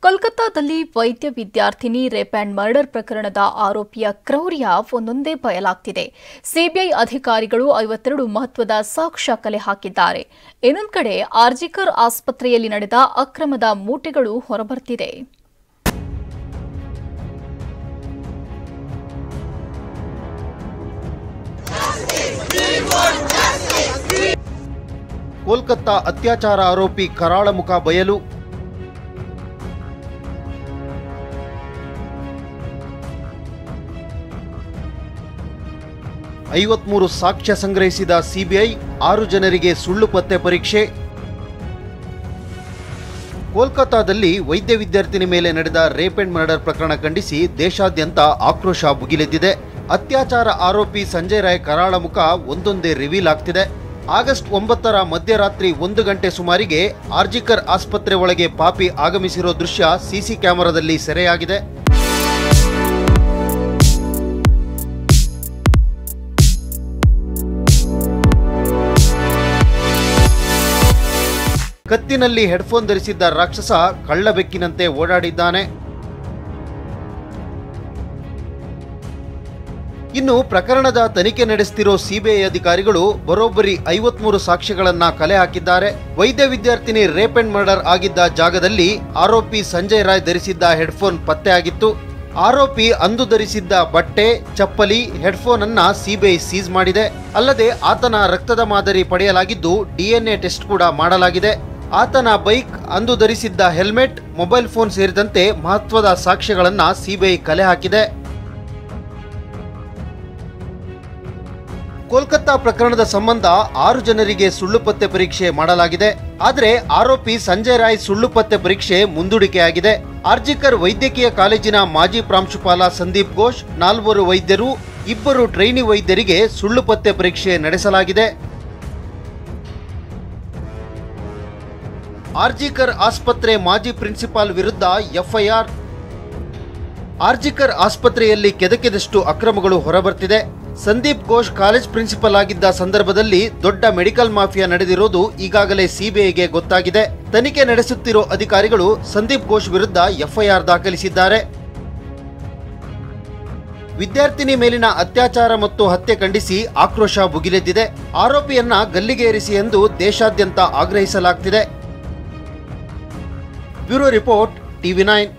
ಕೋಲ್ಕತ್ತಾದಲ್ಲಿ ವೈದ್ಯ ವಿದ್ಯಾರ್ಥಿನಿ ರೇಪ್ ಆ್ಯಂಡ್ ಮರ್ಡರ್ ಪ್ರಕರಣದ ಆರೋಪಿಯ ಕ್ರೌರ್ಯ ಒಂದೊಂದೇ ಬಯಲಾಗ್ತಿದೆ. ಸಿಬಿಐ ಅಧಿಕಾರಿಗಳು 52 ಮಹತ್ವದ ಸಾಕ್ಷ್ಯ ಕಲೆ ಹಾಕಿದ್ದಾರೆ. ಇನ್ನೊಂದು ಕಡೆ ಆರ್ಜಿಕರ್ ಆಸ್ಪತ್ರೆಯಲ್ಲಿ ನಡೆದ ಅಕ್ರಮದ ಮೂಟೆಗಳು ಹೊರಬರ್ತಿದೆ. ಕೋಲ್ಕತ್ತಾ ಅತ್ಯಾಚಾರ ಆರೋಪಿ ಕರಾಳ ಮುಖ ಬಯಲು. ಐವತ್ಮೂರು ಸಾಕ್ಷ್ಯ ಸಂಗ್ರಹಿಸಿದ ಸಿಬಿಐ, 6 ಜನರಿಗೆ ಸುಳ್ಳು ಪತ್ತೆ ಪರೀಕ್ಷೆ. ಕೋಲ್ಕತ್ತಾದಲ್ಲಿ ವೈದ್ಯ ವಿದ್ಯಾರ್ಥಿನಿ ಮೇಲೆ ನಡೆದ ರೇಪ್ ಅಂಡ್ ಮರ್ಡರ್ ಪ್ರಕರಣ ಖಂಡಿಸಿ ದೇಶಾದ್ಯಂತ ಆಕ್ರೋಶ ಭುಗಿಲೆದ್ದಿದೆ. ಅತ್ಯಾಚಾರ ಆರೋಪಿ ಸಂಜಯ್ ರಾಯ್ ಕರಾಳ ಮುಖ ಒಂದೊಂದೇ ರಿವೀಲ್ ಆಗ್ತಿದೆ. ಆಗಸ್ಟ್ 9ರ ಮಧ್ಯರಾತ್ರಿ 1 ಗಂಟೆ ಸುಮಾರಿಗೆ ಆರ್ಜಿಕರ್ ಆಸ್ಪತ್ರೆ ಒಳಗೆ ಪಾಪಿ ಆಗಮಿಸಿರೋ ದೃಶ್ಯ ಸಿಸಿ ಕ್ಯಾಮೆರಾದಲ್ಲಿ ಸೆರೆಯಾಗಿದೆ. ಕತ್ತಿನಲ್ಲಿ ಹೆಡ್ಫೋನ್ ಧರಿಸಿದ್ದ ರಾಕ್ಷಸ ಕಳ್ಳಬೆಕ್ಕಿನಂತೆ ಓಡಾಡಿದ್ದಾನೆ. ಇನ್ನು ಪ್ರಕರಣದ ತನಿಖೆ ನಡೆಸುತ್ತಿರೋ ಸಿಬಿಐ ಅಧಿಕಾರಿಗಳು ಬರೋಬ್ಬರಿ 53 ಸಾಕ್ಷ್ಯಗಳನ್ನ ಕಲೆ ಹಾಕಿದ್ದಾರೆ. ವೈದ್ಯ ವಿದ್ಯಾರ್ಥಿನಿ ರೇಪ್ ಅಂಡ್ ಮರ್ಡರ್ ಆಗಿದ್ದ ಜಾಗದಲ್ಲಿ ಆರೋಪಿ ಸಂಜಯ್ ರಾಯ್ ಧರಿಸಿದ್ದ ಹೆಡ್ಫೋನ್ ಪತ್ತೆಯಾಗಿತ್ತು. ಆರೋಪಿ ಅಂದು ಧರಿಸಿದ್ದ ಬಟ್ಟೆ, ಚಪ್ಪಲಿ, ಹೆಡ್ಫೋನ್ ಅನ್ನ ಸಿಬಿಐ ಸೀಸ್ ಮಾಡಿದೆ. ಅಲ್ಲದೆ ಆತನ ರಕ್ತದ ಮಾದರಿ ಪಡೆಯಲಾಗಿದ್ದು ಡಿಎನ್ಎ ಟೆಸ್ಟ್ ಕೂಡ ಮಾಡಲಾಗಿದೆ. ಆತನ ಬೈಕ್, ಅಂದು ಧರಿಸಿದ್ದ ಹೆಲ್ಮೆಟ್, ಮೊಬೈಲ್ ಫೋನ್ ಸೇರಿದಂತೆ ಮಹತ್ವದ ಸಾಕ್ಷ್ಯಗಳನ್ನ ಸಿಬಿಐ ಕಲೆ ಹಾಕಿದೆ. ಕೋಲ್ಕತ್ತಾ ಪ್ರಕರಣದ ಸಂಬಂಧ 6 ಜನರಿಗೆ ಸುಳ್ಳು ಪತ್ತೆ ಪರೀಕ್ಷೆ ಮಾಡಲಾಗಿದೆ. ಆದರೆ ಆರೋಪಿ ಸಂಜಯ್ ರಾಯ್ ಸುಳ್ಳು ಪತ್ತೆ ಪರೀಕ್ಷೆ ಮುಂದೂಡಿಕೆಯಾಗಿದೆ. ಆರ್ಜಿಕರ್ ವೈದ್ಯಕೀಯ ಕಾಲೇಜಿನ ಮಾಜಿ ಪ್ರಾಂಶುಪಾಲ ಸಂದೀಪ್ ಘೋಷ್, 4 ವೈದ್ಯರು, 2 ಟ್ರೈನಿ ವೈದ್ಯರಿಗೆ ಸುಳ್ಳು ಪತ್ತೆ ಪರೀಕ್ಷೆ ನಡೆಸಲಾಗಿದೆ. ಆರ್ಜಿಕರ್ ಆಸ್ಪತ್ರೆ ಮಾಜಿ ಪ್ರಿನ್ಸಿಪಾಲ್ ವಿರುದ್ಧ ಎಫ್ಐಆರ್. ಆರ್ಜಿಕರ್ ಆಸ್ಪತ್ರೆಯಲ್ಲಿ ಕೆದಕಿದಷ್ಟು ಅಕ್ರಮಗಳು ಹೊರಬರ್ತಿದೆ. ಸಂದೀಪ್ ಘೋಷ್ ಕಾಲೇಜ್ ಪ್ರಿನ್ಸಿಪಲ್ ಆಗಿದ್ದ ಸಂದರ್ಭದಲ್ಲಿ ದೊಡ್ಡ ಮೆಡಿಕಲ್ ಮಾಫಿಯಾ ನಡೆದಿರೋದು ಈಗಾಗಲೇ ಸಿಬಿಐಗೆ ಗೊತ್ತಾಗಿದೆ. ತನಿಖೆ ನಡೆಸುತ್ತಿರೋ ಅಧಿಕಾರಿಗಳು ಸಂದೀಪ್ ಘೋಷ್ ವಿರುದ್ಧ ಎಫ್ಐಆರ್ ದಾಖಲಿಸಿದ್ದಾರೆ. ವಿದ್ಯಾರ್ಥಿನಿ ಮೇಲಿನ ಅತ್ಯಾಚಾರ ಮತ್ತು ಹತ್ಯೆ ಖಂಡಿಸಿ ಆಕ್ರೋಶ ಭುಗಿಲೆದ್ದಿದೆ. ಆರೋಪಿಯನ್ನ ಗಲ್ಲಿಗೇರಿಸಿ ಎಂದು ದೇಶಾದ್ಯಂತ ಆಗ್ರಹಿಸಲಾಗ್ತಿದೆ. Bureau report, TV9.